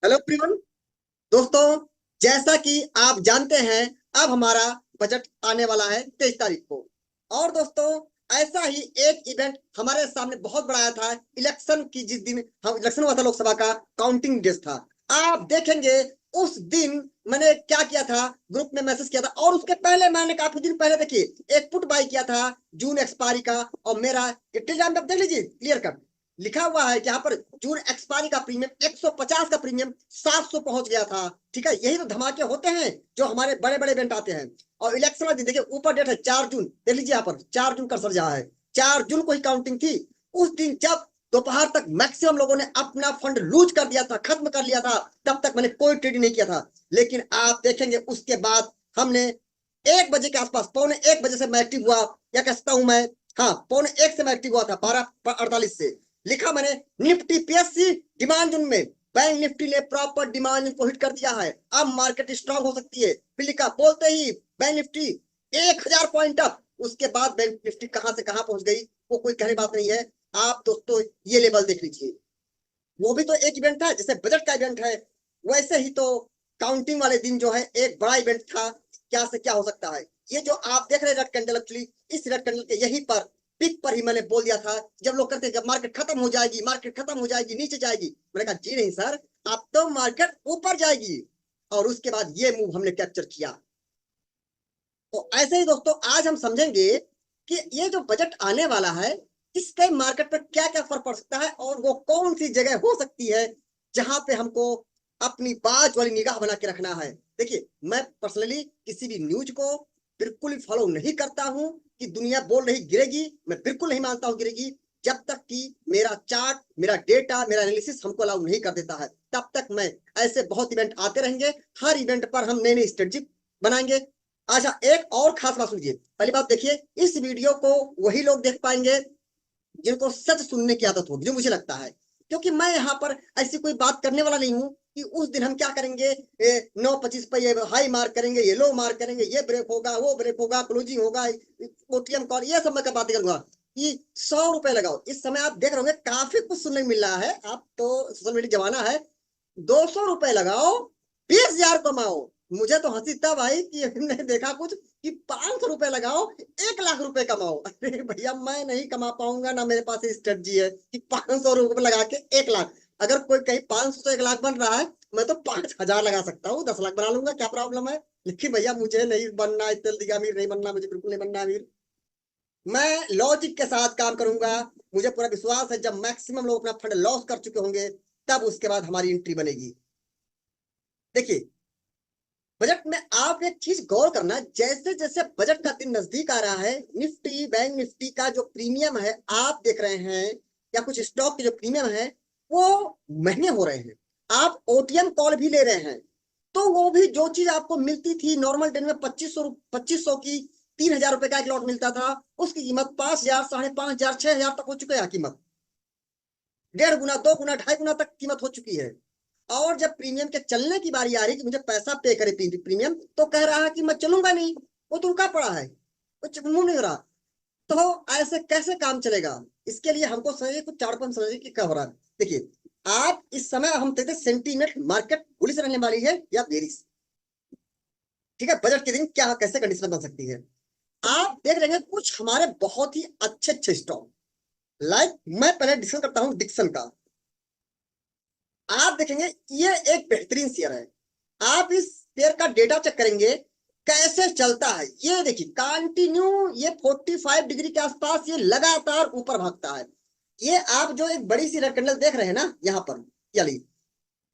Hello everyone. दोस्तों, जैसा कि आप जानते हैं, अब हमारा बजट आने वाला है 23 तारीख को। और दोस्तों, ऐसा ही एक इवेंट हमारे सामने बहुत बड़ा आया था। इलेक्शन की जिस दिन हम इलेक्शन हुआ था, लोकसभा का काउंटिंग डेज था। आप देखेंगे उस दिन मैंने क्या किया था, ग्रुप में मैसेज किया था। और उसके पहले मैंने काफी दिन पहले देखिए एक पुट बाई किया था जून एक्सपायरी का। और मेरा टेलीग्राम पे आप देख लीजिए, क्लियर कट लिखा हुआ है कि यहाँ पर जून एक्सपायरी का प्रीमियम 150 का प्रीमियम 700 पहुंच गया था। ठीक है, यही तो धमाके होते हैं जो हमारे बड़े बड़े इवेंट आते हैं। और इलेक्शन वाले दिन देखिए, ऊपर डेट है 4 जून, देख लीजिए यहाँ पर 4 जून का सर जहाँ है। 4 जून को ही काउंटिंग थी। उस दिन जब दोपहर तक मैक्सिमम लोगों ने अपना फंड लूज कर दिया था, खत्म कर लिया था, तब तक मैंने कोई ट्रेडिंग नहीं किया था। लेकिन आप देखेंगे उसके बाद हमने 1 बजे के आसपास, पौने 1 बजे से मैं एक्टिव हुआ, या कहता हूं मैं, हाँ, पौने 1 से मैं एक्टिव हुआ था, 12:48 से। लिखा मैंने, निफ्टी पीएससी डिमांड जोन में, बैंक निफ्टी ने प्रॉपर डिमांड को हिट कर दिया है, अब मार्केट स्ट्रांग हो सकती है। फिर लिखा, बोलते ही बैंक निफ्टी 1,000 पॉइंट अप। उसके बाद बैंक निफ्टी कहां से कहां पहुंच गई, वो कोई कहने बात नहीं है। आप दोस्तों ये लेवल देख लीजिए, वो भी तो एक इवेंट था, जैसे बजट का इवेंट है, वैसे ही तो काउंटिंग वाले दिन जो है एक बड़ा इवेंट था। क्या से क्या हो सकता है। ये जो आप देख रहे हैं रेड कैंडल, एक्चुअली इस रेड कैंडल के यही पर पिक पर ही मैंने बोल दिया था। जब लोग कहते हैं जब मार्केट खत्म हो जाएगी, मार्केट खत्म हो जाएगी, नीचे जाएगी, मैंने कहा जी नहीं सर, अब तो मार्केट ऊपर जाएगी। और उसके बाद ये मूव हमने कैप्चर किया। तो ऐसे ही दोस्तों, आज हम समझेंगे कि ये जो बजट आने वाला है, इसके मार्केट पर क्या क्या फर्क पड़ सकता है, और वो कौन सी जगह हो सकती है जहां पे हमको अपनी बाज वाली निगाह बना के रखना है। देखिए, मैं पर्सनली किसी भी न्यूज को बिल्कुल ही फॉलो नहीं करता हूं कि दुनिया बोल रही गिरेगी, मैं बिल्कुल नहीं मानता हूं गिरेगी। जब तक कि मेरा चार्ट, मेरा डेटा, मेरा एनालिसिस हमको अलाउ नहीं कर देता है, तब तक मैं, ऐसे बहुत इवेंट आते रहेंगे, हर इवेंट पर हम नई नई स्ट्रेटजी बनाएंगे। अच्छा, एक और खास बात सुनिए। पहली बात देखिए, इस वीडियो को वही लोग देख पाएंगे जिनको सच सुनने की आदत होगी, जो मुझे लगता है। क्योंकि मैं यहाँ पर ऐसी कोई बात करने वाला नहीं हूँ कि उस दिन हम क्या करेंगे, 9:25 पर ये हाई मार्क करेंगे, ये लो मार्क करेंगे, ये ब्रेक होगा, वो ब्रेक होगा, क्लोजिंग होगा, ओटीएम कॉल, ये सब मैं बातें करूंगा कि 100 रुपए लगाओ। इस समय आप देख रहे होंगे काफी कुछ सुनने को मिल रहा है, आप तो सोशल मीडिया जमाना है। 200 रुपए लगाओ, 20,000 कमाओ। मुझे तो हंसी तब आई कि हमने देखा कुछ कि 500 रुपए लगाओ, 1 लाख रुपए कमाओ। अरे भैया, मैं नहीं कमा पाऊंगा, ना मेरे पास स्ट्रेटजी है कि 500 रुपए लगा के 1 लाख। अगर कोई कहीं 500 से 1 लाख बन रहा है, मैं तो 5,000 लगा सकता हूँ, 10 लाख बना लूंगा, क्या प्रॉब्लम है। लेकिन भैया, मुझे नहीं बनना इतना दिगा अमीर, नहीं बनना, मुझे बिल्कुल नहीं बनना अमीर। मैं लॉजिक के साथ काम करूंगा। मुझे पूरा विश्वास है, जब मैक्सिमम लोग अपना फंड लॉस कर चुके होंगे, तब उसके बाद हमारी एंट्री बनेगी। देखिए, बजट में आप एक चीज गौर करना, जैसे जैसे बजट का दिन नजदीक आ रहा है, निफ्टी, बैंक निफ्टी का जो प्रीमियम है, आप देख रहे हैं, या कुछ स्टॉक के जो प्रीमियम है, वो महंगे हो रहे हैं। आप ओटीएम कॉल भी ले रहे हैं, तो वो भी जो चीज आपको मिलती थी नॉर्मल डे में 2500 की, 3,000 रुपए का एक लॉट मिलता था, उसकी कीमत 5,000, 5,500, 6,000 तक हो चुका है कीमत। 1.5 गुना, 2 गुना, 2.5 गुना तक कीमत हो चुकी है। और जब प्रीमियम के चलने की बारी आ रही कि मुझे पैसा पे करे प्रीमियम, तो कह रहा है कि मैं चलूंगा नहीं, वो तो रुका पड़ा है, कुछ मुंह नहीं हो रहा। तो ऐसे कैसे काम चलेगा। इसके लिए हमको समझिए, कुछ चार पांच समझिए कि क्या हो रहा है। देखिए, आप इस समय हम देखते सेंटीमेंट मार्केट बुलिश रहने वाली है या बेरिश। ठीक है, बजट के दिन क्या कैसे कंडीशन बन सकती है। आप देख रहे हैं कुछ हमारे बहुत ही अच्छे अच्छे स्टॉक, लाइक मैं पहले डिस्कशन करता हूं डिक्सन का। आप देखेंगे ये एक बेहतरीन शेयर है। आप इस शेयर का डेटा चेक करेंगे कैसे चलता है। ये देखिए कंटिन्यू, ये 45 डिग्री के आसपास ये लगातार ऊपर भागता है। ये आप जो एक बड़ी सी रेड कैंडल देख रहे हैं ना यहाँ पर, चलिए,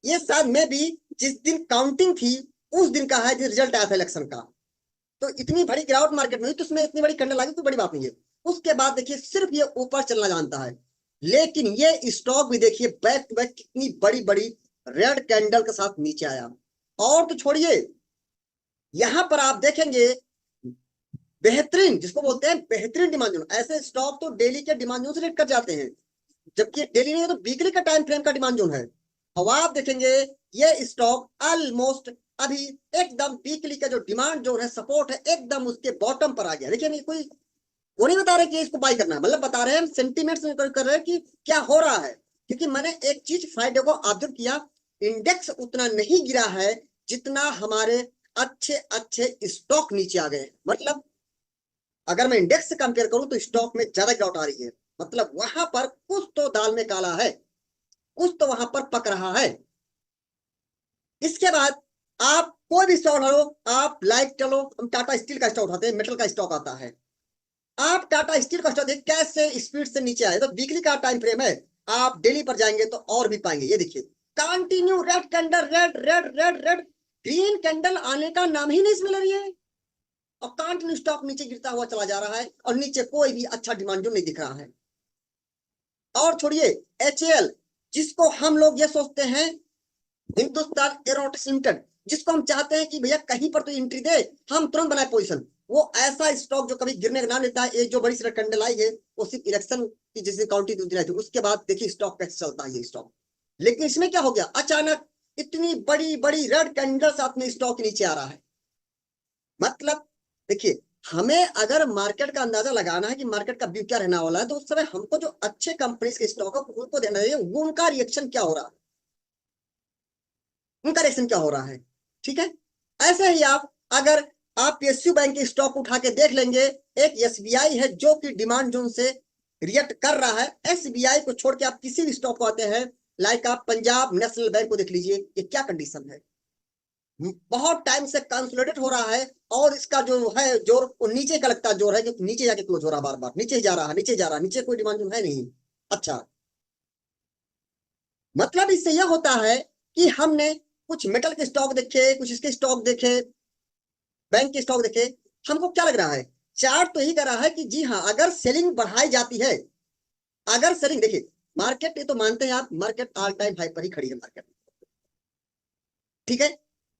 ये शायद में भी जिस दिन काउंटिंग थी उस दिन का है, जिस रिजल्ट आया था इलेक्शन का। तो इतनी बड़ी गिरावट मार्केट में हुई, तो उसमें इतनी बड़ी कैंडल आ गई, कोई बड़ी बात नहीं है। उसके बाद देखिए सिर्फ ये ऊपर चलना जानता है। लेकिन ये स्टॉक भी देखिए बैक टू बैक कितनी बड़ी बड़ी रेड कैंडल के साथ नीचे आया। और तो छोड़िए, यहां पर आप देखेंगे बेहतरीन, जिसको बोलते हैं बेहतरीन डिमांड जोन, ऐसे स्टॉक तो डेली के डिमांड जोन से रेट कर जाते हैं, जबकि डेली नहीं है तो वीकली का टाइम फ्रेम का डिमांड जोन है। अब आप देखेंगे ये स्टॉक ऑलमोस्ट अभी एकदम वीकली का जो डिमांड जोन है, सपोर्ट है, एकदम उसके बॉटम पर आ गया। देखिए, नहीं कोई वो नहीं बता रहे कि इसको बाई करना है, मतलब बता रहे हैं सेंटीमेंट से कर रहे हैं कि क्या हो रहा है। क्योंकि मैंने एक चीज फ्राइडे को ऑब्जर्व किया, इंडेक्स उतना नहीं गिरा है जितना हमारे अच्छे अच्छे स्टॉक नीचे आ गए। मतलब अगर मैं इंडेक्स से कंपेयर करूं तो स्टॉक में ज्यादा गिरावट आ रही है। मतलब वहां पर कुछ तो दाल में काला है, कुछ तो वहां पर पक रहा है। इसके बाद आप कोई भी स्टॉक लो, आप लाइक चलो, हम टाटा स्टील का स्टॉक उठाते हैं, मेटल का स्टॉक आता है। आप टाटा स्टील का स्टॉक देखिए कैसे स्पीड से नीचे आए। तो वीकली का टाइम फ्रेम है, आप डेली पर जाएंगे तो और भी पाएंगे। ये देखिए continue red candle, red red red red, green candle आने का नाम ही नहीं इसमें ले रही है। और कंटिन्यू स्टॉक नीचे गिरता हुआ चला जा रहा है और नीचे कोई भी अच्छा डिमांड जो नहीं दिख रहा है। और छोड़िए एचएएल, जिसको हम लोग ये सोचते हैं हिंदुस्तान एरोनॉटिक्स लिमिटेड, जिसको हम चाहते हैं कि भैया कहीं पर तो एंट्री दे, हम तुरंत बनाए पोजीशन, वो ऐसा स्टॉक जो कभी गिरने का नाम लेता है। ये जो बड़ी सी कैंडल आई है वो सिर्फ इलेक्शन की जैसे काउंटिंग होती रही थी, उसके बाद देखिए स्टॉक कैसे चलता है ये स्टॉक। लेकिन इसमें क्या हो गया, अचानक इतनी बड़ी बड़ी रेड कैंडल साथ में स्टॉक नीचे आ रहा है। मतलब देखिए, हमें अगर मार्केट का अंदाजा लगाना है कि मार्केट का व्यू क्या रहने वाला है, तो उस समय हमको जो अच्छे कंपनीज के स्टॉक है उनको देना चाहिए, वो उनका रिएक्शन क्या हो रहा है, उनका रिएक्शन क्या हो रहा है। ठीक है, ऐसे ही आप अगर आप पीएसयू बैंक के स्टॉक उठा के देख लेंगे, एक एसबीआई है जो कि डिमांड जोन से रिएक्ट कर रहा है। एसबीआई को छोड़ के आप किसी भी स्टॉक को आते हैं, लाइक आप पंजाब नेशनल बैंक को देख लीजिए, ये क्या कंडीशन है, बहुत टाइम से कंसोलिडेट हो रहा है और इसका जो है जोर वो नीचे का लगता है जोर है, क्योंकि नीचे जाके क्लोज हो रहा है, बार बार नीचे ही जा रहा है, नीचे जा रहा है, नीचे कोई डिमांड जो है नहीं। अच्छा, मतलब इससे यह होता है कि हमने कुछ मेटल के स्टॉक देखे, कुछ इसके स्टॉक देखे, बैंक के स्टॉक देखे, हमको क्या लग रहा है, चार्ट तो यही कर रहा है कि जी हाँ अगर सेलिंग बढ़ाई जाती है, अगर सेलिंग देखिए, मार्केट ये तो मानते हैं आप, मार्केट ऑल टाइम हाई पर ही खड़ी है मार्केट। ठीक है,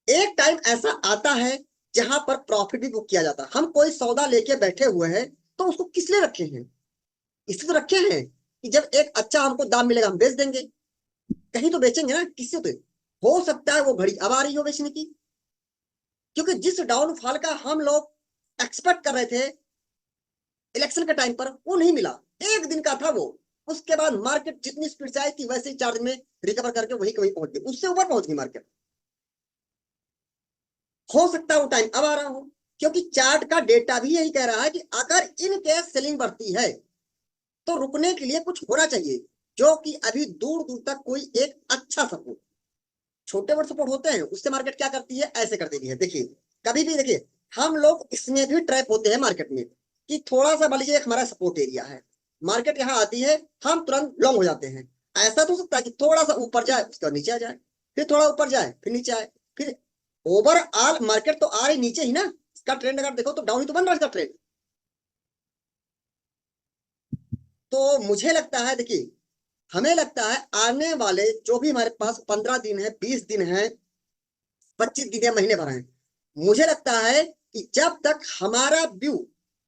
एक टाइम ऐसा आता है जहां पर प्रॉफिट भी बुक किया जाता है। हम कोई सौदा लेके बैठे हुए हैं तो उसको किस लिए रखे हैं, इसलिए तो रखे हैं कि जब एक अच्छा हमको दाम मिलेगा हम बेच देंगे, कहीं तो बेचेंगे ना, किससे तो। हो सकता है वो घड़ी अब आ रही हो बेचने की, क्योंकि जिस डाउनफॉल का हम लोग एक्सपेक्ट कर रहे थे इलेक्शन के टाइम पर, वो नहीं मिला। एक दिन का था वो, उसके बाद मार्केट जितनी स्पीड से आई थी वैसे ही 4 दिन में रिकवर करके वही कहीं पहुंच गई, उससे ऊपर पहुंच गई मार्केट। हो सकता है वो टाइम अब आ रहा हो, क्योंकि चार्ट का डेटा भी यही कह रहा है कि अगर इन केस सेलिंग बढ़ती है तो रुकने के लिए कुछ होना चाहिए, जो कि अभी दूर दूर तक कोई एक अच्छा सपोर्ट, छोटे बड़े सपोर्ट होते हैं उससे मार्केट क्या करती है, ऐसे कर देती है। देखिए कभी भी देखिए, हम लोग इसमें भी ट्रैप होते हैं मार्केट में कि थोड़ा सा मान लीजिए एक हमारा सपोर्ट एरिया है, मार्केट यहाँ आती है, हम तुरंत लॉन्ग हो जाते हैं। ऐसा तो हो सकता है कि थोड़ा सा ऊपर जाए उसके बाद नीचे आ जाए, फिर थोड़ा ऊपर जाए फिर नीचे आए, फिर ओवरऑल मार्केट तो आ रही नीचे ही ना, इसका ट्रेंड अगर देखो तो डाउन ही तो बन रहा है इसका ट्रेंड। तो मुझे लगता है देखिए, हमें लगता है आने वाले जो भी हमारे पास 15 दिन है, 20 दिन है, 25 दिन है, महीने भर है, मुझे लगता है कि जब तक हमारा view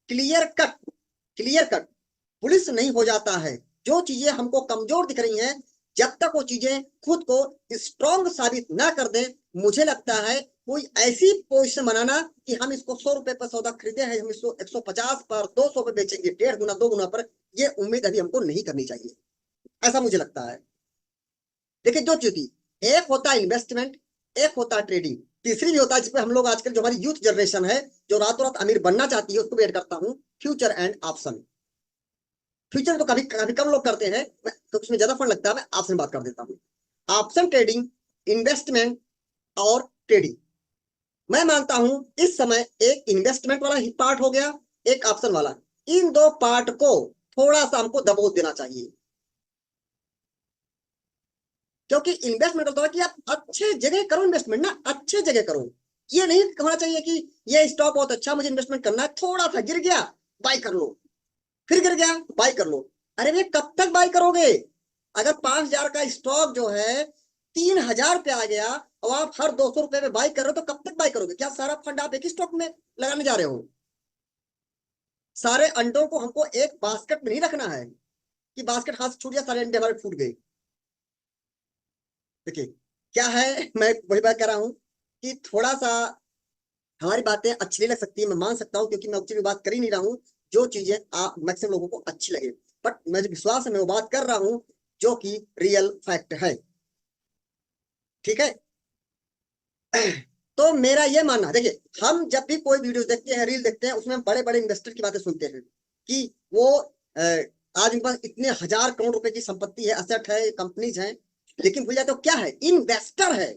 clear cut clear cut police नहीं हो जाता है, जो चीजें हमको कमजोर दिख रही हैं, जब तक वो चीजें खुद को स्ट्रॉन्ग साबित ना कर दे, मुझे लगता है कोई ऐसी पोजिशन बनाना कि हम इसको 100 रुपए पर सौदा खरीदे हैं, हम इसको 150 पर 200 पे बेचेंगे, 1.5 गुना 2 गुना पर, ये उम्मीद अभी हमको नहीं करनी चाहिए। ऐसा मुझे लगता है। देखिए दो चीज थी, एक होता है इन्वेस्टमेंट, एक होता है ट्रेडिंग, तीसरी भी होता है जिसपे हम लोग आजकल जो हमारी यूथ जनरेशन है जो रातों रात अमीर बनना चाहती है उसको भी ऐड करता हूँ, फ्यूचर एंड ऑप्शन। फ्यूचर तो कभी कभी कम लोग करते हैं, तो उसमें ज्यादा फंड लगता है, मैं ऑप्शन बात कर देता हूँ। ऑप्शन ट्रेडिंग, इन्वेस्टमेंट और ट्रेडिंग, मैं मानता हूं इस समय एक इन्वेस्टमेंट वाला ही पार्ट हो गया, एक ऑप्शन वाला, इन दो पार्ट को थोड़ा सा हमको दबोच देना चाहिए। क्योंकि इन्वेस्टमेंट होता है कि आप अच्छे जगह करो इन्वेस्टमेंट ना, अच्छे जगह करो। ये नहीं होना चाहिए कि ये स्टॉक बहुत अच्छा मुझे इन्वेस्टमेंट करना है, थोड़ा सा गिर गया बाय कर लो, फिर गिर गया बाय कर लो। अरे भाई कब तक बाय करोगे, अगर 5,000 का स्टॉक जो है 3,000 पे आ गया और आप हर 200 रुपए में बाय कर रहे हो, तो कब तक बाय करोगे, क्या सारा फंड आप एक ही स्टॉक में लगाने जा रहे हो। सारे अंडों को हमको एक बास्केट में नहीं रखना है कि बास्केट हाथ से छूट गया सारे अंडे हमारे फूट गए। देखिए क्या है, मैं वही बात कर रहा हूँ कि थोड़ा सा हमारी बातें अच्छी नहीं लग सकती है, मैं मान सकता हूँ क्योंकि मैं उतनी बात कर ही नहीं रहा हूँ जो चीजें आप मैक्सिमम लोगों को अच्छी लगे, बट मुझे विश्वास है मैं वो बात कर रहा हूँ जो कि रियल फैक्ट है। ठीक है। तो मेरा ये मानना, देखिए हम जब भी कोई वीडियो देखते हैं, रील देखते हैं, उसमें बड़े बड़े इन्वेस्टर की बातें सुनते हैं कि वो आज उनके पास इतने हजार करोड़ रुपए की संपत्ति है, असेट है, कंपनीज हैं, लेकिन भूल जाते हो क्या है, इन्वेस्टर है।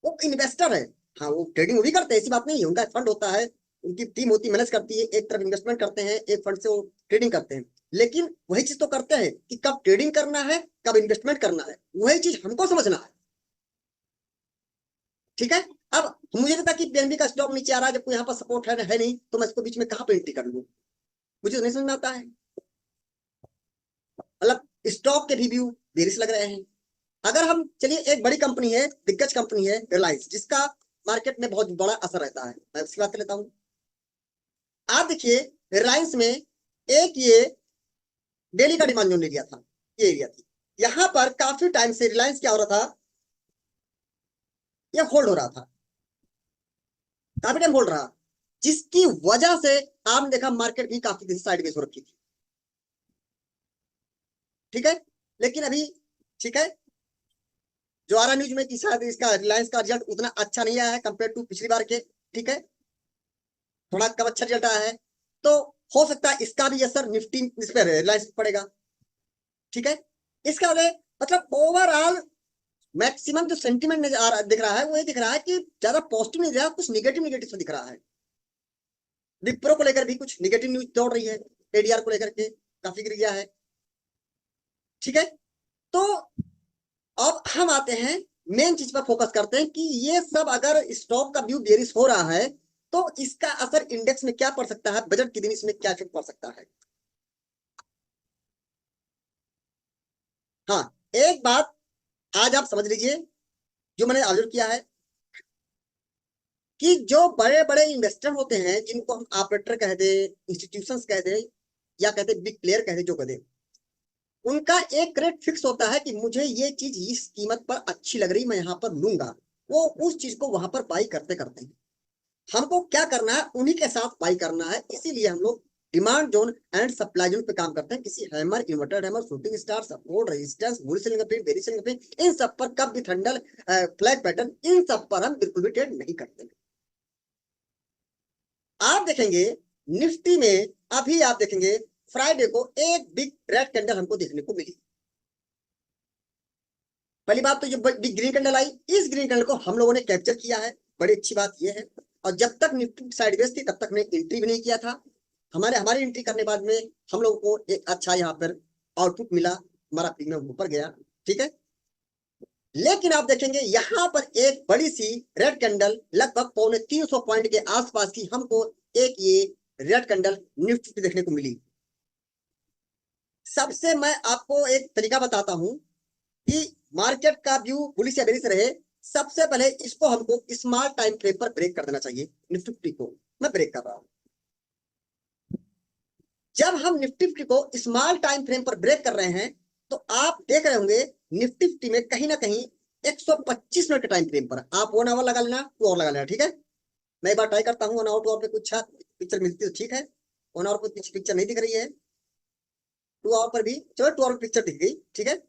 वो इन्वेस्टर है। हाँ, वो ट्रेडिंग वो भी करते हैं, ऐसी बात नहीं है, उनका फंड होता है, उनकी टीम होती है, मैनेज करती है, एक तरफ इन्वेस्टमेंट करते हैं, एक फंड से वो ट्रेडिंग करते हैं। लेकिन वही चीज तो करते हैं कि कब ट्रेडिंग करना है, कब इन्वेस्टमेंट करना है, वही चीज हमको समझना है। ठीक है। अब मुझे लगता है कि पीएनबी का स्टॉक नीचे आ रहा है, जब यहाँ पर सपोर्ट है नहीं, तो मैं इसको बीच में कहाँ पे एंट्री कर लूँ, मुझे तो नहीं समझ में आता है। मतलब स्टॉक के रिव्यू बेरिश लग रहे हैं। अगर हम चलिए, एक बड़ी कंपनी है, दिग्गज कंपनी है रिलायंस, जिसका मार्केट में बहुत बड़ा असर रहता है, मैं उसकी बात कर लेता हूँ। आप देखिए रिलायंस में एक ये डेली का डिमांड जोन ले लिया था, ये एरिया थी, यहाँ पर काफी टाइम से रिलायंस क्या हो रहा था, ये होल्ड हो रहा था, काफी टाइम होल्ड रहा, जिसकी वजह से आपने देखा मार्केट भी काफी दिन साइडवेज हो रखी थी। ठीक है। लेकिन अभी ठीक है, जो आ रहा न्यूज में कि शायद इसका रिलायंस का रिजल्ट उतना अच्छा नहीं आया है कंपेयर टू पिछली बार के। ठीक है, थोड़ा कम अच्छा रिजल्ट आया है, तो हो सकता है इसका भी असर निफ्टी इस पर रिलायंस पर पड़ेगा। ठीक है। इसका मतलब ओवरऑल मैक्सिमम जो सेंटीमेंट दिख रहा है, वो ये दिख रहा है कि ज्यादा पॉजिटिव नहीं दिख रहा, कुछ निगेटिव निगेटिव दिख रहा है। विप्रो को लेकर भी कुछ निगेटिव न्यूज दौड़ रही है, एडीआर को लेकर के काफी गिर गया है। ठीक है। तो अब हम आते हैं मेन चीज पर फोकस करते हैं कि ये सब अगर स्टॉक का व्यू बेरिश हो रहा है, तो इसका असर इंडेक्स में क्या पड़ सकता है, बजट के दिन इसमें क्या इफेक्ट पड़ सकता है। हाँ, एक बात आज आप समझ लीजिए, जो मैंने ऑब्जर्व किया है, कि जो बड़े बड़े इन्वेस्टर होते हैं, जिनको हम ऑपरेटर कह दे, इंस्टीट्यूशंस कह दे, या कहते बिग प्लेयर कह दे, जो कह दे, उनका एक रेट फिक्स होता है कि मुझे ये चीज इस कीमत पर अच्छी लग रही, मैं यहाँ पर लूंगा। वो उस चीज को वहां पर बाई करते करते हैं। हमको क्या करना है, उन्हीं के साथ बाई करना है, इसीलिए हम लोग demand zone and supply zone पे काम करते हैं। किसी hammer, inverted hammer, shooting star, support, resistance, bull selling पे, बेरी सेलिंग पे, इन सब पर कब भी थंडल, फ्लैग पैटर्न, इन सब पर हम बिल्कुल भी ट्रेड नहीं करते। आप देखेंगे निफ्टी में, अभी आप देखेंगे फ्राइडे को एक बिग रेड कैंडल हमको देखने को मिली। पहली बात तो ये बिग ग्रीन कैंडल आई, इस ग्रीन कैंडल को हम लोगों ने कैप्चर किया है, बड़ी अच्छी बात यह है। और जब तक निफ्टी साइडवेज थी, तब तक ने एंट्री भी नहीं किया था। हमारी एंट्री करने बाद में हम लोगों को एक अच्छा यहाँ पर आउटपुट मिला, हमारा प्रीमियम ऊपर गया। ठीक है। लेकिन आप देखेंगे यहाँ पर एक बड़ी सी रेड कैंडल, लगभग 350 पॉइंट के आसपास की, हमको एक ये रेड कैंडल निफ्टी देखने को मिली। सबसे मैं आपको एक तरीका बताता हूं कि मार्केट का व्यू बुलिश या बेरिश रहे। सबसे पहले इसको हमको स्मॉल टाइम फ्रेम पर ब्रेक कर देना चाहिए, निफ्टी को मैं ब्रेक कर रहा हूं। जब हम निफ्टी को स्मॉल टाइम फ्रेम पर ब्रेक कर रहे हैं, तो आप देख रहे होंगे निफ्टी में कहीं ना कहीं 125 मिनट के टाइम फ्रेम पर आप 1 आवर लगा लेना, 2 आवर लगा लेना। ठीक है, मैं एक बार ट्राई करता हूँ, 1 आवर 2 आवर पे कुछ पिक्चर मिलती है तो ठीक है, 1 आवर पर कुछ पिक्चर नहीं दिख रही है, 2 आवर पर भी चलो 2 आवर पिक्चर दिख गई। ठीक है,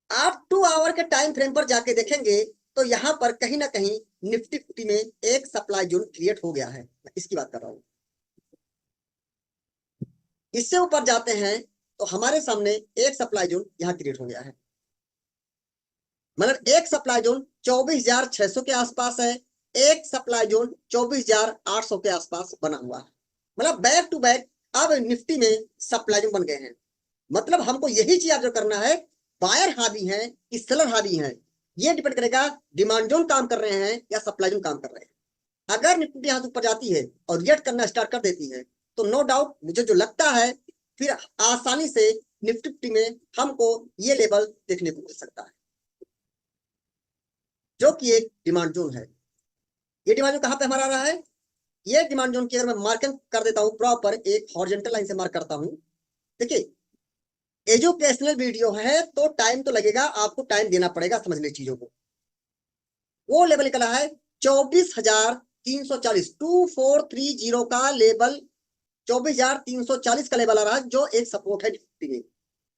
आप 2 आवर के टाइम फ्रेम पर जाके देखेंगे, तो यहाँ पर कहीं ना कहीं निफ्टी में एक सप्लाई जोन क्रिएट हो गया है, मैं इसकी बात कर रहा हूँ। इससे ऊपर जाते हैं तो हमारे सामने एक सप्लाई जोन यहाँ क्रिएट हो गया है, मतलब एक सप्लाई जोन 24,600 के आसपास है, एक सप्लाई जोन 24,800 के आसपास बना हुआ है। मतलब बैक टू बैक अब निफ्टी में सप्लाई जोन बन गए हैं। मतलब हमको यही चीज ऑब्जर्व करना है, बायर हावी है कि सेलर हावी है, ये डिपेंड करेगा डिमांड जोन काम कर रहे हैं या सप्लाई जोन काम कर रहे हैं। अगर निफ्टी यहाँ से ऊपर जाती है और रिएक्ट करना स्टार्ट कर देती है, तो नो डाउट मुझे जो लगता है, फिर आसानी से निफ्टी में हमको ये लेवल देखने को मिल सकता है, जो कि एक डिमांड जोन है। ये डिमांड जोन कहाँ पे हमारा आ रहा है, ये डिमांड जोन की अगर मैं मार्किंग कर देता हूँ प्रॉपर, एक हॉरिजॉन्टल लाइन से मार्क करता हूँ। देखिए एजुकेशनल वीडियो है तो टाइम तो लगेगा, आपको टाइम देना पड़ेगा समझने चीजों को। वो लेवल निकला है 24,340, 2430 का लेवल, 24,340 का लेवल आ रहा है, जो एक सपोर्ट है निफ्टी में।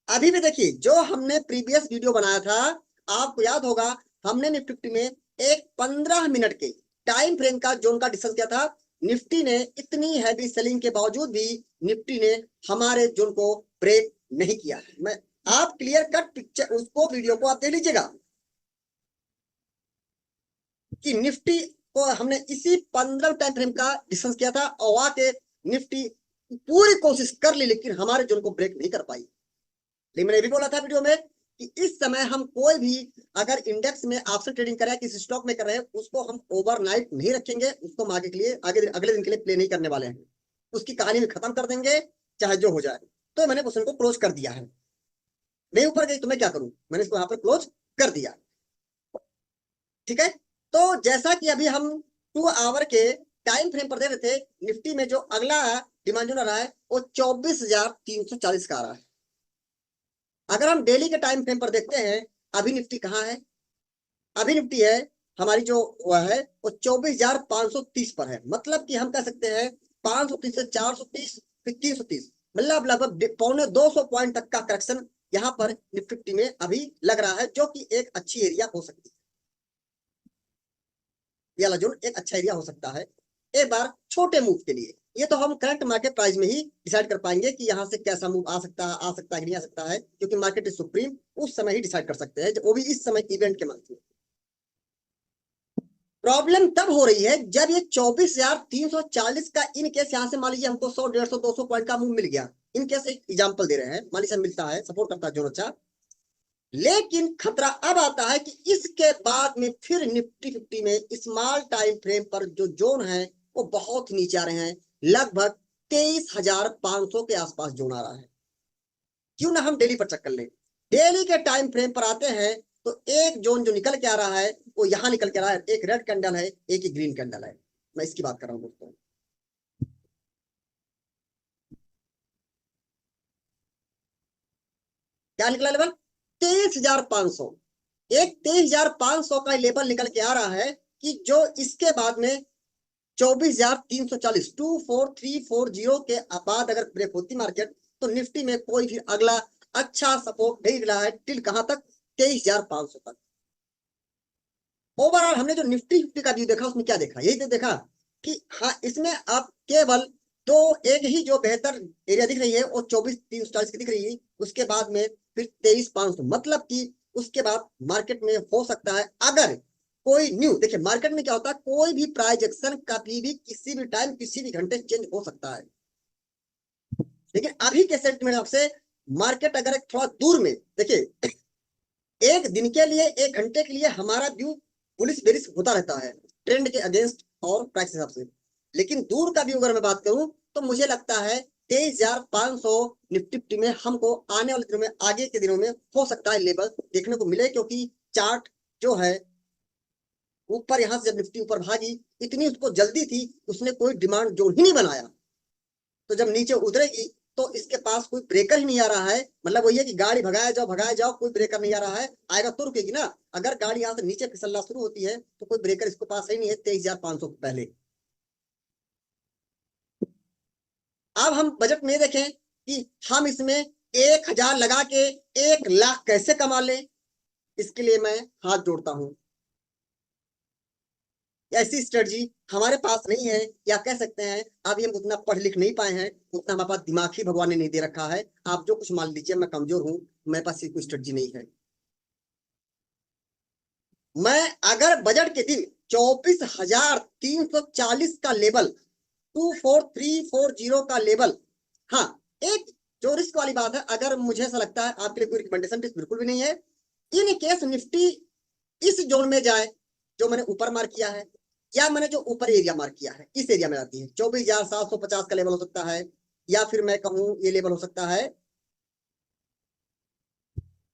अभी भी देखिए जो हमने प्रीवियस वीडियो बनाया था, आपको याद होगा हमने निफ्टी 50 में एक 15 मिनट के टाइम फ्रेम का जोन का डिस्कस किया था। निफ्टी ने इतनी हैवी सेलिंग के बावजूद भी निफ्टी ने हमारे जोन को ब्रेक नहीं किया है। मैं आप क्लियर कट पिक्चर उसको वीडियो को आप देख लीजिएगा कि निफ्टी को हमने इसी 15 टाइम फ्रेम का डिस्कस किया था और वहां के निफ्टी पूरी कोशिश कर ली लेकिन हमारे जोन को ब्रेक नहीं कर पाई। लेकिन मैंने भी बोला था वीडियो में कि इस समय हम कोई भी अगर इंडेक्स में ऑप्शन ट्रेडिंग कर रहे हैं किसी स्टॉक में कर रहे हैं उसको हम ओवरनाइट नहीं रखेंगे, उसको हम आगे के लिए अगले दिन के लिए प्ले नहीं करने वाले हैं, उसकी कहानी में खत्म कर देंगे चाहे जो हो जाए। तो मैंने क्वेश्चन को क्लोज कर दिया है, नहीं ऊपर गई तो मैं क्या करूं, मैंने इसको यहाँ पर क्लोज कर दिया। ठीक है, तो जैसा कि अभी हम 2 आवर के टाइम फ्रेम पर दे रहे थे, निफ्टी में जो अगला डिमांड जो रहा है वो 24,340 का आ रहा है। अगर हम डेली के टाइम फ्रेम पर देखते हैं अभी निफ्टी कहाँ है, अभी निफ्टी है हमारी जो है वो 24,530 पर है। मतलब कि हम कह सकते हैं 530 से 430 फिर 330, मतलब लगभग 250 पॉइंट तक का करेक्शन यहाँ पर निफ्टी में अभी लग रहा है, जो कि एक अच्छी एरिया हो सकती है। ये वाला जोन एक अच्छा एरिया हो सकता है एक बार छोटे मूव के लिए। ये तो हम करंट मार्केट प्राइस में ही डिसाइड कर पाएंगे कि यहाँ से कैसा मूव आ सकता है कि नहीं आ सकता है, क्योंकि मार्केट इज सुप्रीम, उस समय ही डिसाइड कर सकते हैं, वो भी इस समय इवेंट के मंथ में। प्रॉब्लम तब हो रही है जब ये 24,340 का इन केस यहाँ से मान लीजिए हमको 100 150 200 पॉइंट का मूव मिल गया, इन केस एक एग्जांपल दे रहे हैं, मान लीजिए मिलता है सपोर्ट करता है जोन अच्छा, लेकिन खतरा अब आता है कि इसके बाद में फिर निफ्टी 50 में स्मॉल टाइम फ्रेम पर जो जोन है वो बहुत नीचे आ रहे हैं, लगभग 23,500 के आसपास जोन आ रहा है। क्यों ना हम डेली पर चक्कर लें, डेली के टाइम फ्रेम पर आते हैं तो एक जोन जो निकल के आ रहा है वो यहां निकल के आ रहा है, एक रेड कैंडल है एक ही ग्रीन कैंडल है, मैं इसकी बात कर रहा हूं दोस्तों। क्या निकला लेवल 23,500, एक 23,500 का लेवल निकल के आ रहा है कि जो इसके बाद में 24,340 24,340 के बाद अगर ब्रेक होती मार्केट तो निफ्टी में कोई भी अगला अच्छा सपोर्ट नहीं मिला है टिल कहां तक 23,500 तक। ओवरऑल हमने जो निफ्टी 50 का व्यू देखा उसमें क्या देखा, यही तो देखा कि हाँ इसमें अब केवल दो एक ही जो बेहतर एरिया दिख रही है वो 24,340 की दिख रही है, उसके बाद में फिर 23,500, मतलब कि उसके बाद मार्केट में हो सकता है अगर कोई न्यू, देखिए मार्केट में क्या होता है कोई भी प्राइस एक्शन कभी भी किसी भी टाइम किसी भी घंटे चेंज हो सकता है, लेकिन अभी के सेट में आपसे मार्केट अगर थोड़ा दूर में देखिए, एक दिन के लिए एक घंटे के लिए हमारा व्यू पुलिस बेरिस होता रहता है ट्रेंड के अगेंस्ट और प्राइस हिसाब से, लेकिन दूर का व्यू अगर मैं बात करूं तो मुझे लगता है 23,500 निफ्टी में हमको आने वाले दिनों में आगे के दिनों में हो सकता है लेवल देखने को मिले, क्योंकि चार्ट जो है ऊपर यहां से जब निफ्टी ऊपर भागी इतनी उसको जल्दी थी उसने कोई डिमांड जोन ही नहीं बनाया, तो जब नीचे उतरेगी तो इसके पास कोई ब्रेकर ही नहीं आ रहा है, मतलब वही है कि गाड़ी भगाया जाओ कोई ब्रेकर नहीं आ रहा है, आएगा तो रुकेगी ना, अगर गाड़ी यहाँ से नीचे फिसलना शुरू होती है तो कोई ब्रेकर इसके पास ही नहीं है 23,500 पहले। अब हम बजट में देखें कि हम इसमें 1,000 लगा के 1 लाख कैसे कमा लें, इसके लिए मैं हाथ जोड़ता हूं, ऐसी स्ट्रेटजी हमारे पास नहीं है, या कह सकते हैं अभी हम उतना पढ़ लिख नहीं पाए हैं, उतना हमारे पास दिमाग ही भगवान ने नहीं दे रखा है, आप जो कुछ मान लीजिए मैं कमजोर हूं, मेरे पास कोई स्ट्रेटजी नहीं है। मैं अगर बजट के दिन 24,340 का लेवल 24,340 का लेवल, हाँ एक जो रिस्क वाली बात है, अगर मुझे ऐसा लगता है आपके लिए कोई रिकमेंडेशन बिल्कुल भी नहीं है, इन केस निफ्टी इस जोन में जाए जो मैंने ऊपर मार्क किया है, या मैंने जो ऊपर एरिया मार्क किया है इस एरिया में आती है 24,750 का लेवल हो सकता है, या फिर मैं कहूं ये लेवल हो सकता है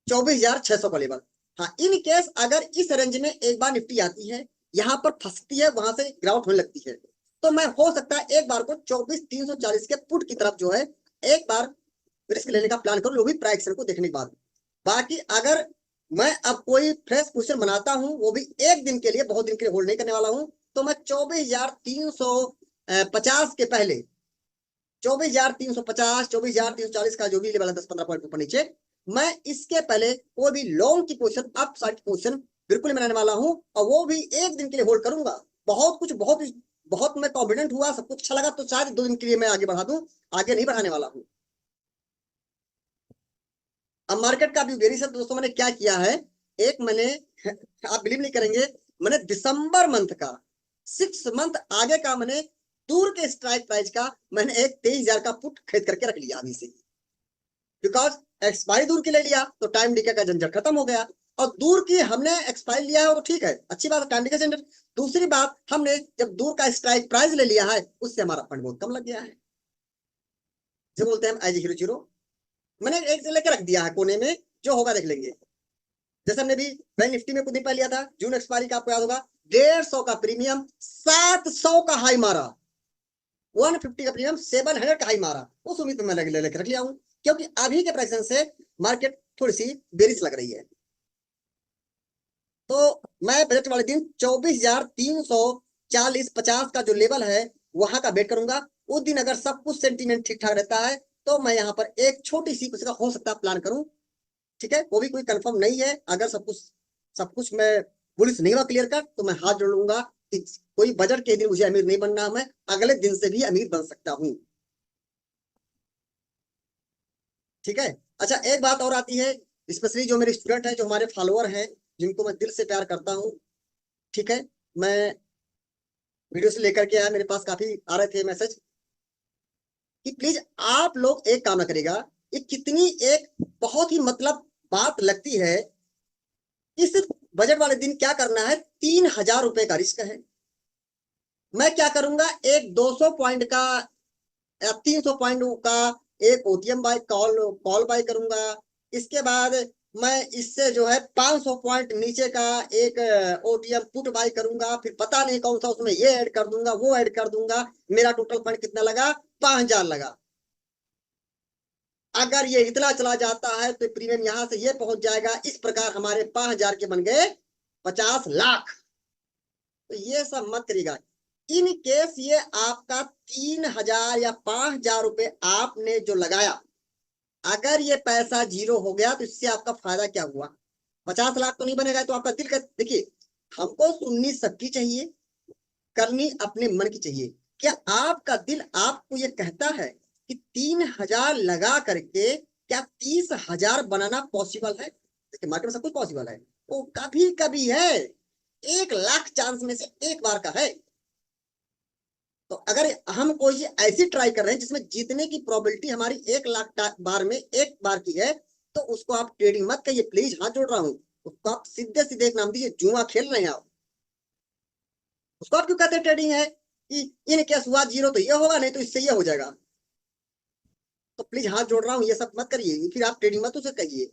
24,600 का लेवल। हाँ इन केस अगर इस रेंज में एक बार निफ्टी आती है यहाँ पर फंसती है वहां से ग्राउंड होने लगती है, तो मैं हो सकता है एक बार को 24,340 के पुट की तरफ जो है एक बार रिस्क लेने का प्लान करूं, वो भी प्राइस एक्शन को देखने के बाद। बाकी अगर मैं अब कोई फ्रेश पोजीशन बनाता हूं वो भी एक दिन के लिए, बहुत दिन के लिए होल्ड नहीं करने वाला हूं, तो मैं 24,350 के पहले 24,350 24,340 का जो भी लेवल है 10-15 पॉइंट ऊपर नीचे, मैं इसके पहले कोई भी लॉन्ग की पोजीशन अप साइड की पोजीशन बिल्कुल नहीं बनाने वाला हूँ, और वो भी एक दिन के लिए होल्ड करूंगा। बहुत बहुत मैं कॉन्फिडेंट हुआ, सब कुछ अच्छा लगा तो शायद 2 दिन के लिए मैं आगे बढ़ा दूं, आगे नहीं बढ़ाने वाला हूँ। अब मार्केट का भी वेरी सब दोस्तों मैंने क्या किया है, एक मैंने आप बिलीव नहीं करेंगे, मैंने दिसंबर मंथ का 6 मंथ आगे का मैंने दूर के स्ट्राइक प्राइस का मैंने एक 23,000 का पुट खरीद करके रख लिया अभी से, बिकॉज एक्सपायरी दूर की ले लिया तो टाइम डीके का झंझट खत्म हो गया। और दूर की हमने एक्सपायरी लिया है तो ठीक है, अच्छी बात है, टाइम डीके झंझट। दूसरी बात, हमने जब दूर का स्ट्राइक प्राइस ले लिया है उससे हमारा फंड बहुत कम लग गया है, जो बोलते हैं एज हीरो जीरो। मैंने एक से लेकर रख दिया है कोने में, जो होगा देख लेंगे। जैसे हमने भी बैंक निफ्टी में कुछ दिन पहले लिया था, जून एक्सपायरी का आपको याद होगा, 150 का प्रीमियम 700 का हाई मारा, 150 का प्रीमियम 700 का हाई मारा, उस उम्मीद में मैं लेकर रख लिया हूँ, क्योंकि अभी के प्राइस से मार्केट थोड़ी सी बेरिश लग रही है। तो मैं बजट वाले दिन 24,340-50 का जो लेवल है वहां का वेट करूंगा। उस दिन अगर सब कुछ सेंटीमेंट ठीक ठाक रहता है तो मैं यहाँ पर एक छोटी सी कुछ का हो सकता है प्लान करूं, ठीक है, वो भी कोई कंफर्म नहीं है। अगर सब कुछ मैं पुलिस नहीं हुआ क्लियर कर तो मैं हाथ जोड़ लूंगा कि कोई बजट के दिन मुझे अमीर नहीं बनना, मैं अगले दिन से भी अमीर बन सकता हूँ, ठीक है। अच्छा, एक बात और आती है, स्पेशली जो मेरे स्टूडेंट हैं, जो हमारे फॉलोअर हैं, जिनको मैं दिल से प्यार करता हूँ, ठीक है। मैं वीडियो से लेकर के आया, मेरे पास काफी आ रहे थे मैसेज कि प्लीज आप लोग एक काम ना करेगा, ये कितनी एक बहुत ही मतलब बात लगती है कि सिर्फ बजट वाले दिन क्या करना है, 3,000 रुपए का रिस्क है। मैं क्या करूंगा, एक 200 पॉइंट का या 300 पॉइंट का एक OTM buy call call buy करूंगा। इसके बाद मैं इससे जो है 500 पॉइंट नीचे का एक ओटीएम पुट बाय करूंगा, फिर पता नहीं कौन सा उसमें ये ऐड कर दूंगा वो ऐड कर दूंगा, मेरा टोटल फंड कितना लगा, 5,000 लगा। अगर ये इतना चला जाता है तो प्रीमियम यहां से ये पहुंच जाएगा, इस प्रकार हमारे 5,000 के बन गए 50 लाख। तो ये सब मत करिएगा। इन केस ये आपका 3,000 या 5,000 रुपए आपने जो लगाया, अगर ये पैसा जीरो हो गया तो इससे आपका फायदा क्या हुआ, 50 लाख तो नहीं बनेगा। तो आपका दिल का देखिए, हमको सुननी सबकी चाहिए, करनी अपने मन की चाहिए। क्या आपका दिल आपको ये कहता है कि 3,000 लगा करके क्या 30,000 बनाना पॉसिबल है? देखिए, मार्केट में सब कुछ पॉसिबल है, वो कभी कभी है, 1 लाख चांस में से एक बार का है। तो अगर हम कोई ऐसी ट्राई कर रहे हैं जिसमें जीतने की प्रोबेबिलिटी हमारी 1 लाख बार में एक बार की है, तो उसको आप ट्रेडिंग मत कहिए, प्लीज, हाथ जोड़ रहा हूं। उसको आप सीधे सीधे एक नाम दीजिए, जुआ खेल रहे हैं आप। उसको आप क्यों कहते हैं ट्रेडिंग है कि इन केस हुआ जीरो तो ये होगा, नहीं तो इससे ये हो जाएगा। तो प्लीज हाथ जोड़ रहा हूँ, ये सब मत करिए, फिर आप ट्रेडिंग मत उसे कहिए,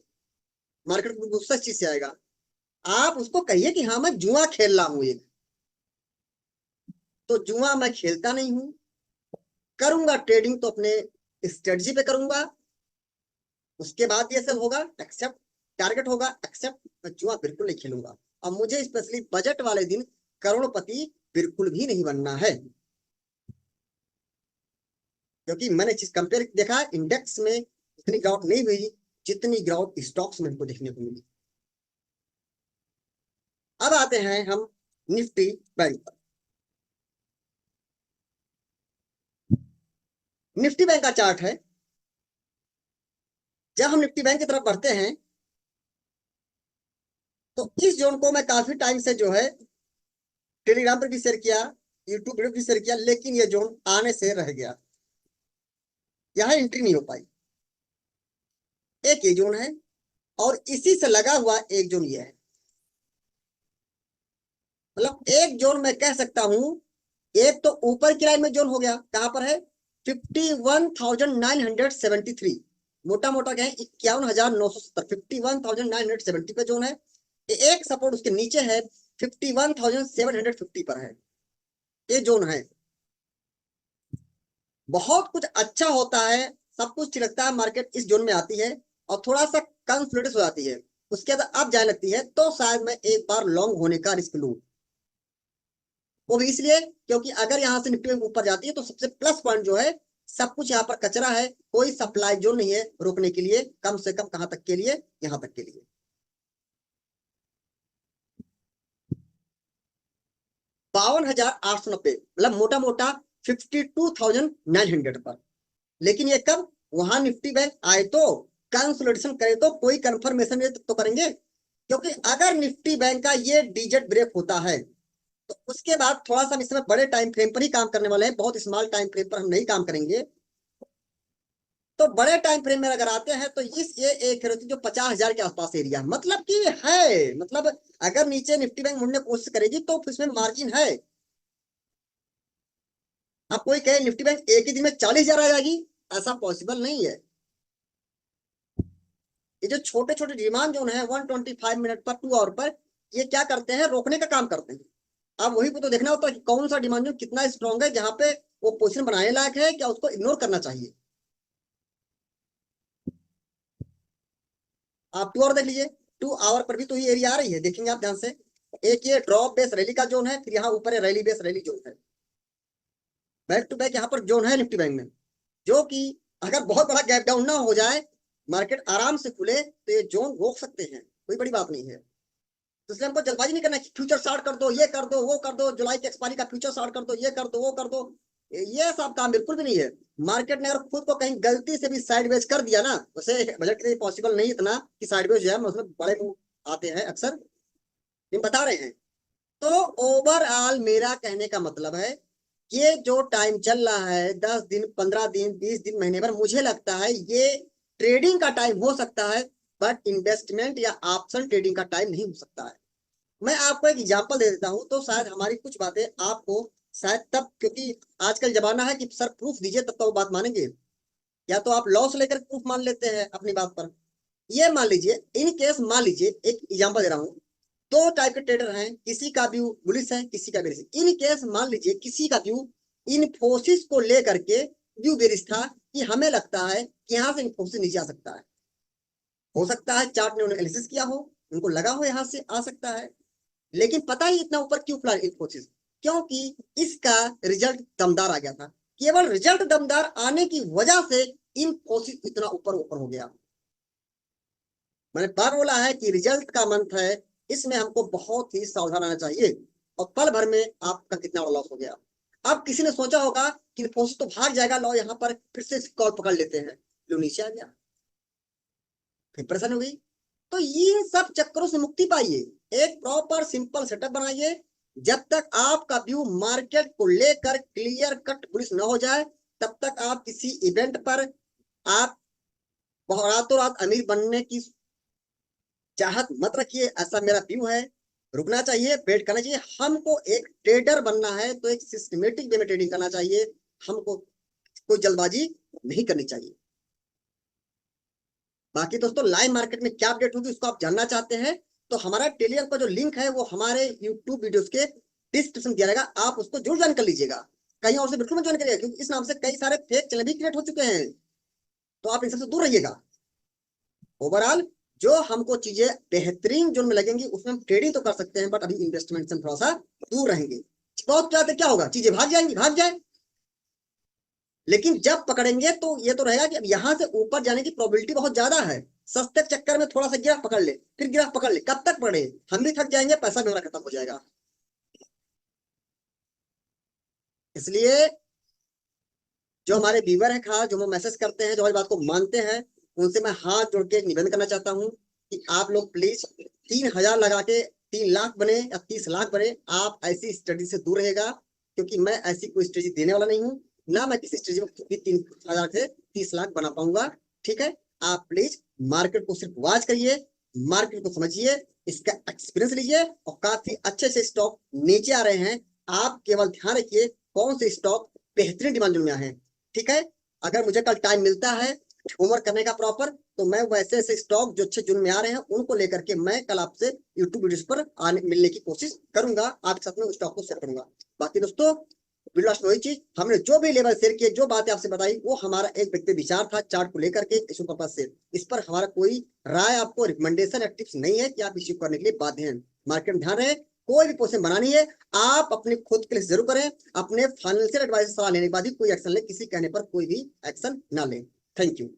मार्केट में गुस्सा इस चीज से आएगा। आप उसको कहिए कि हाँ मैं जुआ खेल रहा हूँ एक, तो जुआ मैं खेलता नहीं हूँ, करूंगा ट्रेडिंग तो अपने स्ट्रेटजी पे करूंगा, उसके बाद ये सब होगा एक्सेप्ट, टारगेट होगा एक्सेप्ट, मैं जुआ बिल्कुल नहीं खेलूंगा। और मुझे स्पेशली बजट वाले दिन करोड़पति बिल्कुल भी नहीं बनना है, क्योंकि मैंने चीज कंपेयर देखा, इंडेक्स में इतनी गिरावट नहीं हुई जितनी गिरावट स्टॉक्स में हमको देखने को मिली। अब आते हैं हम निफ्टी बैंक पर। निफ्टी बैंक का चार्ट है, जब हम निफ्टी बैंक की तरफ बढ़ते हैं तो इस जोन को मैं काफी टाइम से जो है टेलीग्राम पर भी शेयर किया, यूट्यूब पर भी शेयर किया, लेकिन ये जोन आने से रह गया, यहाँ एंट्री नहीं हो पाई। एक ये जोन है और इसी से लगा हुआ एक जोन ये है, मतलब एक जोन मैं कह सकता हूं, एक तो ऊपर की लाइन में जोन हो गया, कहां पर है, 51,973, मोटा मोटा क्या है, 51,970, 51,970 पे जोन है। एक सपोर्ट उसके नीचे है, 51,750 पर है, ये जोन है। बहुत कुछ अच्छा होता है, सब कुछ ठीक लगता है, मार्केट इस जोन में आती है और थोड़ा सा कंसोलिडेट हो जाती है, उसके बाद अब जाने लगती है, तो शायद मैं एक बार लॉन्ग होने का रिस्क लूं। वो भी इसलिए क्योंकि अगर यहाँ से निफ्टी ऊपर जाती है तो सबसे प्लस पॉइंट जो है, सब कुछ यहाँ पर कचरा है, कोई सप्लाई जो नहीं है रोकने के लिए, कम से कम कहां तक के लिए, यहाँ तक के लिए। 52,890, मतलब मोटा मोटा 52,900 पर। लेकिन ये कब, वहां निफ्टी बैंक आए तो, कंसोलिडेशन करे तो, कोई कंफर्मेशन तो करेंगे। क्योंकि अगर निफ्टी बैंक का ये डिजिट ब्रेक होता है तो उसके बाद थोड़ा सा हम इस समय बड़े टाइम फ्रेम पर ही काम करने वाले हैं, बहुत स्मॉल टाइम फ्रेम पर हम नहीं काम करेंगे। तो बड़े टाइम फ्रेम में अगर आते हैं तो इस ये एक जो 50,000 के आसपास एरिया, मतलब कि है, मतलब अगर नीचे निफ्टी बैंक मुड़ने की कोशिश करेगी तो इसमें मार्जिन है। अब कोई कहे निफ्टी बैंक एक ही दिन में 40,000 आ जाएगी, ऐसा पॉसिबल नहीं है। ये जो छोटे छोटे डिमांड जोन है 125 मिनट पर, 2 आवर पर, ये क्या करते हैं, रोकने का काम करते हैं। अब वही को तो देखना होता है कि कौन सा डिमांड जोन कितना स्ट्रॉन्ग है, जहां पे वो पोजीशन बनाने लायक है, क्या उसको इग्नोर करना चाहिए। आप 2 आवर देख लीजिए, 2 आवर पर भी तो ये एरिया आ रही है, देखेंगे आप ध्यान से। एक ये ड्रॉप बेस रैली का जोन है, फिर यहाँ ऊपर रैली बेस रैली जोन है, बैक टू बैक यहाँ पर जोन है निफ्टी बैंक में, जो कि अगर बहुत बड़ा गैप डाउन ना हो जाए, मार्केट आराम से खुले तो ये जोन रोक सकते हैं, कोई बड़ी बात नहीं है। तो इसलिए हमको जल्दबाजी नहीं करना कि फ्यूचर शॉर्ट कर दो, ये कर दो, वो कर दो, जुलाई की एक्सपायरी का फ्यूचर शॉर्ट कर दो, ये कर दो, वो कर दो, ये सब काम बिल्कुल भी नहीं है। मार्केट ने अगर खुद को कहीं गलती से भी साइडवेज कर दिया ना, वैसे बजट के लिए पॉसिबल नहीं इतना कि साइडवेज जो है, मतलब बड़े मूव आते हैं अक्सर, हम बता रहे हैं। तो ओवरऑल मेरा कहने का मतलब है, ये जो टाइम चल रहा है 10 दिन, 15 दिन, 20 दिन, महीने भर, मुझे लगता है ये ट्रेडिंग का टाइम हो सकता है, बट इन्वेस्टमेंट या ऑप्शन ट्रेडिंग का टाइम नहीं हो सकता है। मैं आपको एक एग्जांपल दे देता हूं तो शायद हमारी कुछ बातें आपको शायद तब, क्योंकि आजकल जमाना है कि सर प्रूफ दीजिए तब तो वो बात मानेंगे, या तो आप लॉस लेकर प्रूफ मान लेते हैं अपनी बात पर। ये मान लीजिए, इन केस मान लीजिए, एक एग्जांपल दे रहा हूँ, 2 टाइप के ट्रेडर हैं, किसी का व्यू बुलिश है, किसी का बेरिश। इन केस मान लीजिए किसी का व्यू इन्फोसिस को लेकर के व्यू बेरिश था, कि हमें लगता है कि यहाँ से इन्फोसिस नीचे आ सकता है। हो सकता है चार्ट ने उन्हें एनालिसिस किया हो, उनको लगा हो यहाँ से आ सकता है। लेकिन पता ही इतना ऊपर क्यों फैला इन्फोसिस, क्योंकि इसका रिजल्ट दमदार आ गया था। केवल रिजल्ट दमदार आने की वजह से इन्फोसिस इतना ऊपर ऊपर हो गया। मैंने बार बोला है कि रिजल्ट का मंथ है, इसमें हमको बहुत ही सावधान रहना चाहिए, और पल भर में आपका कितना बड़ा लॉस हो गया। अब किसी ने सोचा होगा कि इन्फोसिस तो भाग जाएगा, लो यहाँ पर फिर से कॉल पकड़ लेते हैं, जो नीचे आ गया, फिर परेशानी हो गई। तो ये सब चक्करों से मुक्ति पाइए, एक प्रॉपर सिंपल सेटअप बनाइए। जब तक आपका व्यू मार्केट को लेकर क्लियर कट बुलिश न हो जाए, तब तक आप किसी इवेंट पर आप रातों रात अमीर बनने की चाहत मत रखिए, ऐसा मेरा व्यू है। रुकना चाहिए, वेट करना चाहिए। हमको एक ट्रेडर बनना है तो एक सिस्टमेटिक वे में ट्रेडिंग करना चाहिए, हमको कोई जल्दबाजी नहीं करनी चाहिए। बाकी दोस्तों लाइव मार्केट में क्या अपडेट होगी उसको आप जानना चाहते हैं तो हमारा टेलीग्राम का जो लिंक है वो हमारे यूट्यूब वीडियोस के डिस्क्रिप्शन दिया रहेगा, आप उसको जरूर ज्वाइन कर लीजिएगा। कहीं और से बिल्कुल मत ज्वाइन करिएगा, क्योंकि इस नाम से कई सारे फेक चैनल भी क्रिएट हो चुके हैं, तो आप इन सबसे दूर रहिएगा। ओवरऑल जो हमको चीजें बेहतरीन जोन में लगेंगी उसमें हम ट्रेडिंग तो कर सकते हैं, बट अभी इन्वेस्टमेंट से थोड़ा सा दूर रहेंगे। बहुत क्या होगा, चीजें भाग जाएंगी, भाग जाए, लेकिन जब पकड़ेंगे तो ये तो रहेगा कि अब यहां से ऊपर जाने की प्रोबेबिलिटी बहुत ज्यादा है। सस्ते चक्कर में थोड़ा सा गिराफ पकड़ ले, फिर गिराफ पकड़ ले, कब तक पड़े, हम भी थक जाएंगे, पैसा भी हमारा खत्म हो जाएगा। इसलिए जो हमारे व्यूवर है, खास जो मैसेज करते हैं, जो हमारी बात को मानते हैं, उनसे मैं हाथ जोड़ के एक निवेदन करना चाहता हूँ कि आप लोग प्लीज 3,000 लगा के 3 लाख बने या 30 लाख बने, आप ऐसी स्टडी से दूर रहेगा, क्योंकि मैं ऐसी कोई स्ट्रेटेजी देने वाला नहीं हूँ, ना मैं किसी स्ट्रेटेजी में 3,000 से 30 लाख बना पाऊंगा। ठीक है, आप प्लीज मार्केट को सिर्फ वॉच करिए, मार्केट को समझिए, इसका एक्सपीरियंस लीजिए, और काफी अच्छे से स्टॉक नीचे आ रहे हैं। आप केवल ध्यान रखिए कौन से स्टॉक बेहतरीन डिमांड में है। ठीक है, अगर मुझे कल टाइम मिलता है होमवर्क करने का प्रॉपर, तो मैं वैसे ऐसे स्टॉक जो अच्छे जून में आ रहे हैं उनको लेकर के मैं कल आपसे यूट्यूब वीडियोस पर आने मिलने की कोशिश करूंगा, आपके साथ में उस स्टॉक को शेयर करूंगा। बाकी दोस्तों लास्ट वही चीज, हमने जो भी लेवल शेयर किए, जो बातें आपसे बताई, वो हमारा एक व्यक्ति विचार था चार्ट को लेकर के इशू पर्पज से। इस पर हमारा कोई राय, आपको रिकमेंडेशन या टिप्स नहीं है कि आप इश्यू करने के लिए बाध्य हैं। मार्केट में ध्यान रहे, कोई भी पोजीशन बनानी है आप अपने खुद के लिए जरूर करें, अपने फाइनेंशियल एडवाइस सलाह लेने के बाद ही कोई एक्शन ले, किसी कहने पर कोई भी एक्शन ना ले। Thank you.